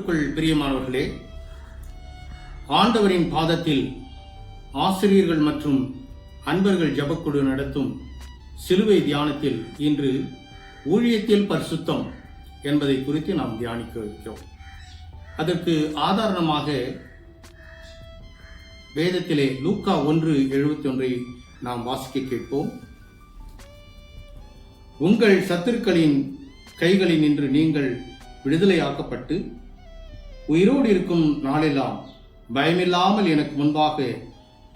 கிறிஸ்துவுக்குள் பிரியமானவர்களே, ஆண்டவரின் பாதத்தில் ஆசிரியர்கள் மற்றும் அன்பர்கள் ஜெபக்குழு நடத்தும் சிலுவை தியானத்தில் இன்று ஊழியத்தில் பரிசுத்தம் என்பதை குறித்து நாம் தியானிக்க இருக்கிறோம். அதற்கு ஆதாரணமாக வேதத்திலே லூக்கா 1:71 நாம் வாசிக்க கேட்போம். உங்கள் சத்துருக்களின் கைகளில் நின்று நீங்கள் விடுதலையாக்கப்பட்டு உயிரோடு இருக்கும் நாளெல்லாம் பயமில்லாமல் எனக்கு முன்பாக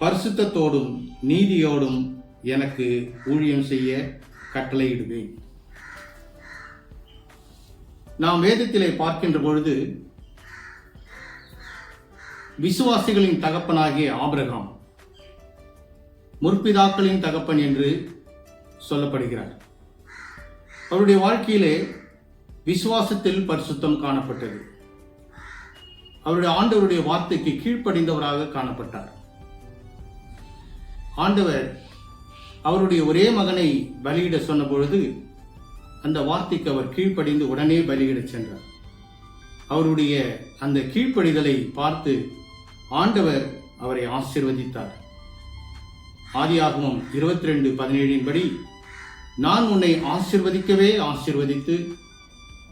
பரிசுத்தத்தோடும் நீதியோடும் எனக்கு ஊழியம் செய்ய கட்டளையிடுவேன். நாம் வேதத்திலே பார்க்கின்ற பொழுது விசுவாசிகளின் தகப்பனாகிய ஆபிரகாம் முற்பிதாக்களின் தகப்பன் என்று சொல்லப்படுகிறார். அவருடைய வாழ்க்கையிலே விசுவாசத்தில் பரிசுத்தம் காணப்பட்டது. அவருடைய ஆண்டவருடைய வார்த்தைக்கு கீழ்ப்படிந்தவராக காணப்பட்டார். ஆண்டவர் அவருடைய ஒரே மகனை பலியிட சொன்ன பொழுது அந்த வார்த்தைக்கு அவர் கீழ்ப்படிந்து உடனே பலியிட சென்றார். அவருடைய அந்த கீழ்ப்படிதலை பார்த்து ஆண்டவர் அவரை ஆசீர்வதித்தார். ஆதியாகமம் 22:17 படி, நான் உன்னை ஆசீர்வதிக்கவே ஆசீர்வதித்து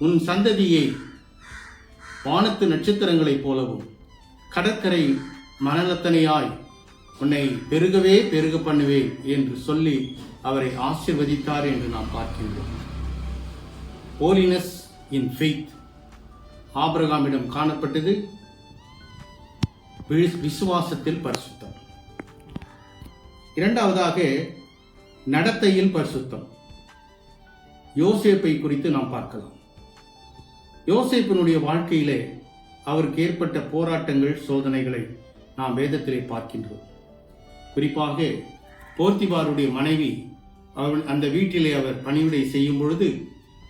உன் சந்ததியை வானத்து நட்சத்திரங்களைப் போலவும் கடற்கரை மணலத்தனையாய் உன்னை பெருகவே பெருக பண்ணுவேன் என்று சொல்லி அவரை ஆசீர்வதித்தார் என்று நாம் பார்க்கின்றோம். ஹோலினஸ் இன் ஃபெய்த் ஆபிரகாமிடம் காணப்பட்டது. விசுவாசத்தில் பரிசுத்தம். இரண்டாவதாக நடத்தையில் பரிசுத்தம். யோசேப்பை குறித்து நாம் பார்க்கலாம். யோசேப்பினுடைய வாழ்க்கையிலே அவருக்கு ஏற்பட்ட போராட்டங்கள், சோதனைகளை நாம் வேதத்திலே பார்க்கின்றோம். குறிப்பாக போர்த்திபாருடைய மனைவி அந்த வீட்டிலே அவர் பணிவிடை செய்யும் பொழுது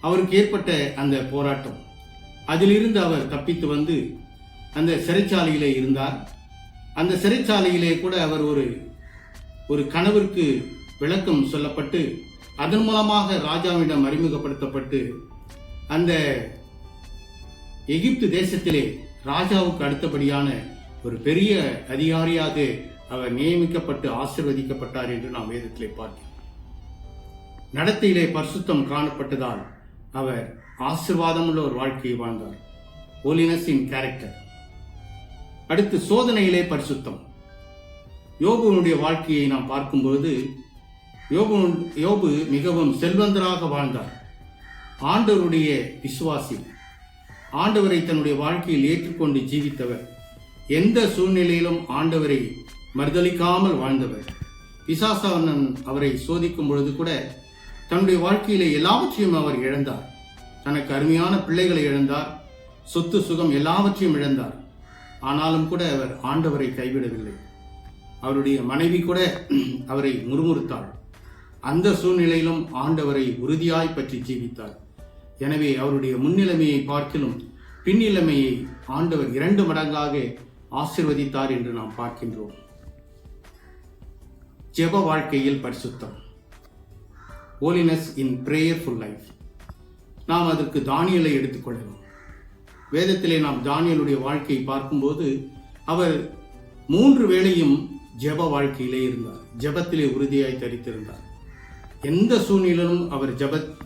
அவருக்கு ஏற்பட்ட அந்த போராட்டம், அதிலிருந்து அவர் தப்பித்து வந்து அந்த சிறைச்சாலையிலே இருந்தார். அந்த சிறைச்சாலையிலே கூட அவர் ஒரு கனவிற்கு விளக்கம் சொல்லப்பட்டு அதன் மூலமாக ராஜாவிடம் அறிமுகப்படுத்தப்பட்டு அந்த எகிப்து தேசத்திலே ராஜாவுக்கு அடுத்தபடியான ஒரு பெரிய அதிகாரியாக அவர் நியமிக்கப்பட்டு ஆசீர்வதிக்கப்பட்டார் என்று நாம் வேதத்திலே பார்க்கிறோம். நடத்தையிலே பரிசுத்தம் காணப்பட்டதால் அவர் ஆசீர்வாதமுள்ள ஒரு வாழ்க்கையை வாழ்ந்தார். ஹோலினஸ் இன் கேரக்டர். அடுத்து சோதனையிலே பரிசுத்தம். யோபுனுடைய வாழ்க்கையை நாம் பார்க்கும்போது யோபு மிகவும் செல்வந்தராக வாழ்ந்தார். ஆண்டவருடைய விசுவாசி, ஆண்டவரை தன்னுடைய வாழ்க்கையில் ஏற்றுக்கொண்டு ஜீவித்தவர், எந்த சூழ்நிலையிலும் ஆண்டவரை மறுதலிக்காமல் வாழ்ந்தவர். பிசாசானன் அவரை சோதிக்கும் பொழுது கூட தன்னுடைய வாழ்க்கையிலே எல்லாவற்றையும் அவர் இழந்தார். தனக்கு அருமையான பிள்ளைகளை இழந்தார், சொத்து சுகம் எல்லாவற்றையும் இழந்தார். ஆனாலும் கூட அவர் ஆண்டவரை கைவிடவில்லை. அவருடைய மனைவி கூட அவரை முறுமுறுத்தாள். அந்த சூழ்நிலையிலும் ஆண்டவரை உறுதியாய் பற்றி ஜீவித்தார். எனவே அவருடைய முன்னிலைமையை பார்க்கிலும் பின்னிலைமையை ஆண்டவர் 2 மடங்காக ஆசீர்வதித்தார் என்று நாம் பார்க்கின்றோம். ஜெப வாழ்க்கையில் பரிசுத்தம். ஹோலினஸ் இன் பிரேயர்ஃபுல் லைஃப். நாம் அதற்கு தானியேலை எடுத்துக்கொள்ளலாம். வேதத்திலே நாம் தானியேலுடைய வாழ்க்கையை பார்க்கும்போது அவர் 3 வேளையும் ஜெப வாழ்க்கையிலே இருந்தார். ஜெபத்திலே உறுதியாய் தரித்திருந்தார். எந்த சூழ்நிலையிலும் அவர்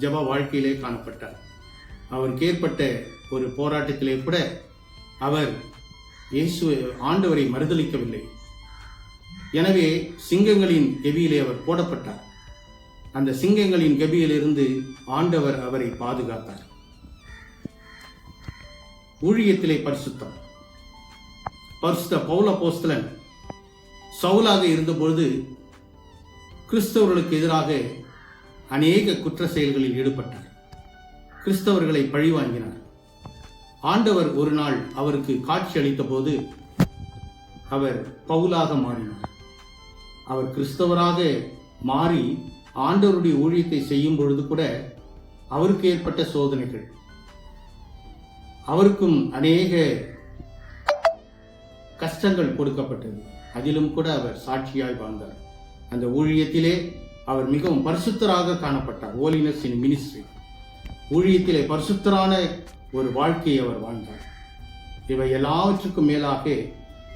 ஜெப வாழ்க்கையிலே காணப்பட்டார். அவருக்கு ஏற்பட்ட ஒரு போராட்டத்திலே கூட அவர் ஆண்டவரை மறுதலிக்கவில்லை. எனவே சிங்கங்களின் கெபியிலே அவர் போடப்பட்டார். அந்த சிங்கங்களின் கெபியிலிருந்து ஆண்டவர் அவரை பாதுகாத்தார். ஊழியத்திலே பரிசுத்தம். பரிசுத்த பவுல் அப்போஸ்தலன் சவுலாக இருந்தபொழுது கிறிஸ்தவர்களுக்கு எதிராக அநேக குற்ற செயல்களில் ஈடுபட்டார். கிறிஸ்தவர்களை பழிவாங்கினார். ஆண்டவர் ஒரு நாள் அவருக்கு காட்சி அளித்த போது அவர் பவுலாக மாறினார். அவர் கிறிஸ்தவராக மாறி ஆண்டவருடைய ஊழியத்தை செய்யும் பொழுது கூட அவருக்கு ஏற்பட்ட சோதனைகள், அவருக்கும் அநேக கஷ்டங்கள் கொடுக்கப்பட்டது. அதிலும் கூட அவர் சாட்சியாய் வாழ்ந்தார். அந்த ஊழியத்திலே அவர் மிகவும் பரிசுத்தராக காணப்பட்டார். ஹோலினஸ் இன் மினிஸ்ட்ரி. ஊழியத்திலே பரிசுத்தரான ஒரு வாழ்க்கையை அவர் வாழ்ந்தார். இவை எல்லாவற்றுக்கும் மேலாக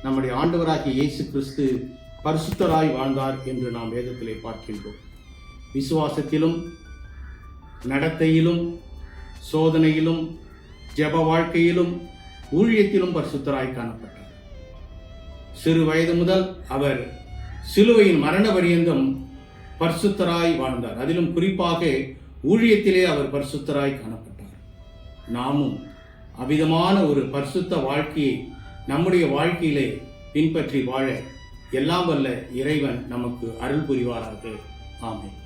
நம்முடைய ஆண்டவராகிய இயேசு கிறிஸ்து பரிசுத்தராய் வாழ்ந்தார் என்று நாம் வேதத்திலே பார்க்கின்றோம். விசுவாசத்திலும், நடத்தையிலும், சோதனையிலும், ஜெப வாழ்க்கையிலும், ஊழியத்திலும் பரிசுத்தராய் காணப்பட்டார். சிறு வயது முதல் அவர் சிலுவையின் மரண பரியந்தம் பரிசுத்தராய் வாழ்ந்தார். அதிலும் குறிப்பாக ஊழியத்திலே அவர் பரிசுத்தராய் காணப்பட்டார். நாமும் அவ்விதமான ஒரு பரிசுத்த வாழ்க்கையை நம்முடைய வாழ்க்கையிலே பின்பற்றி வாழ எல்லாம் வல்ல இறைவன் நமக்கு அருள் புரிவாராக. ஆமென்.